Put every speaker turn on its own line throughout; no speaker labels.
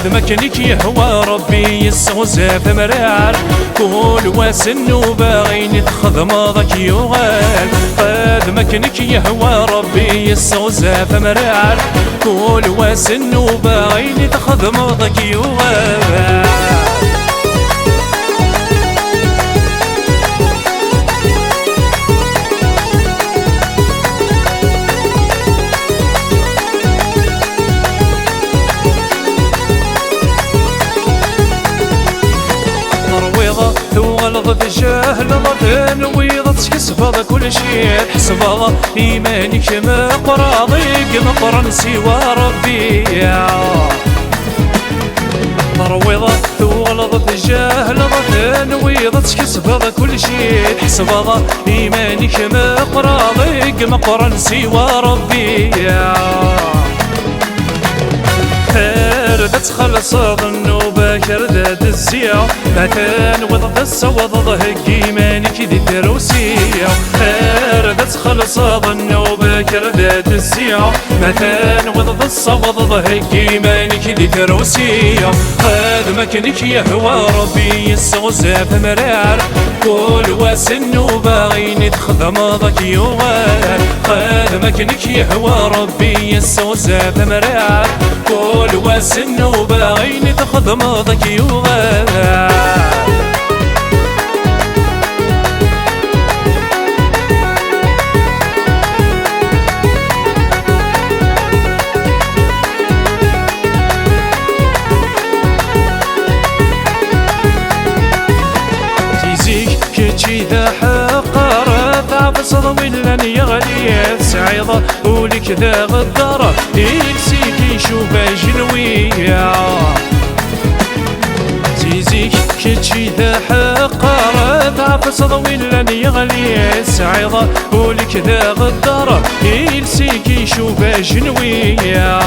مكنك يهوى ربي يسوزا فمرار كل واسن وباغين تخدم ضك يغال قد مكنك يهوى ربي يسوزا فمرار كل واسن وباغين تخدم ضك يغال ضد الجهل ضد ويض تكسب كل شيء حسب إيمانك مقراضيك مقرن سوى ربي ضرويض ضد الجهل ضد ويض تكسب كل شيء حسب إيمانك مقراضيك مقرن سوى ربي تخلص النوبة كرداد الزيا مثلا وضد الصوض ضهق إيمانك دي التروسية تخلص النوبة كرداد الزيا مثلا وضد الصوض ضهق إيمانك دي التروسية قد مكنك يهوى ربي يسوزا فمرار كل واسن وباغين تخدم ضك يغال قد مكنك يهوى ربي يسوزا فمرار كل واسن وباغين تخدم ضك يغال إذا حقرت عبصر ولا يغلي سعيضة ولك ذا غدارة يكسيك يشوف جلوية زيزيك كتشي ذا حقرت عبصر ولا يغلي سعيضة ولك ذا غدارة يكسيك يشوف جلوية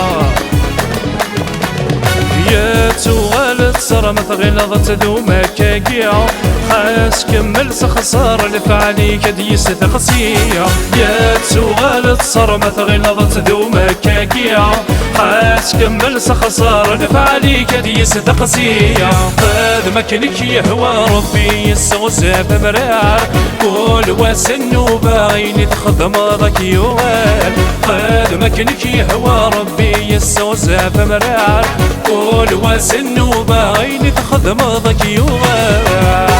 يا توغال تصرمت غلظت ذو مكاكيا خاس كمل سخسار الفعليك ديس تقسية يا توغال تصرمت غلظت ذو مكاكيا خاس كمل سخسار الفعليك ديس تقسية قد مكنك يهوى ربي يسوزا فمرار كل واسن وباغين تخدم ضك يغال قد مكنك يهوى ربي يسوزا فمرار كل واسن وباغين تخدم ضك يغال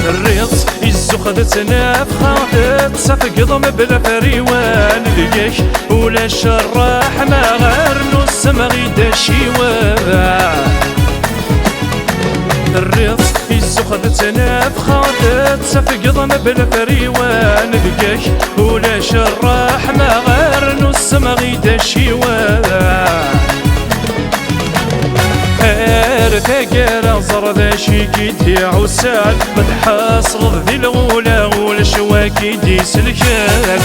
الريص خذتنا بخاطب صفق ضم بلا فريوان لقاك ولا الشراح ما غير نص ما غيدا الشيوان الريص خذتنا بخاطب صفق ضم بلا فريوان لقاك ولا الشراح ما غير نص ما غيدا الشيوان ارتقى زرد شيكيتي عسال متحصل ذي الغولا غول شواكيدي سلكان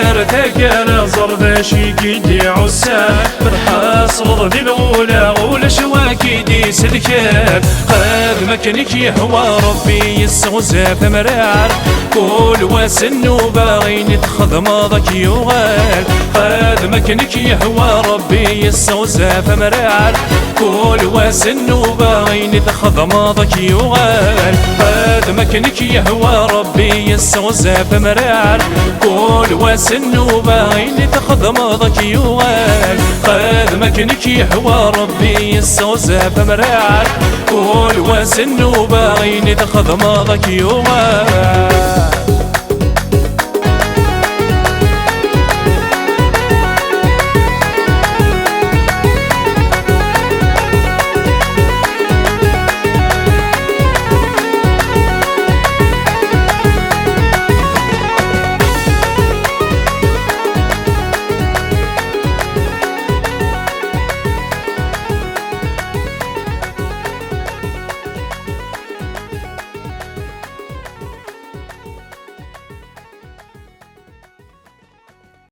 ارتقى زرد شيكيتي عسال متحصل ذي الغولا غول شواكيدي سلكان قد مكنك يهوى ربي يسوزا فمرار كل واسن وباغين تخدم ضك يغال قد مكنك يهوى ربي يسوزا فمرار كل واسن وباغين تخدم ضك يغال قد مكنك يهوى ربي يسوزا فمرار كل واسن وباغين تخدم ضك يغال قد مكنك يهوى ربي يسوزا فمرار كل واسن وباغين تخدم ضك يغال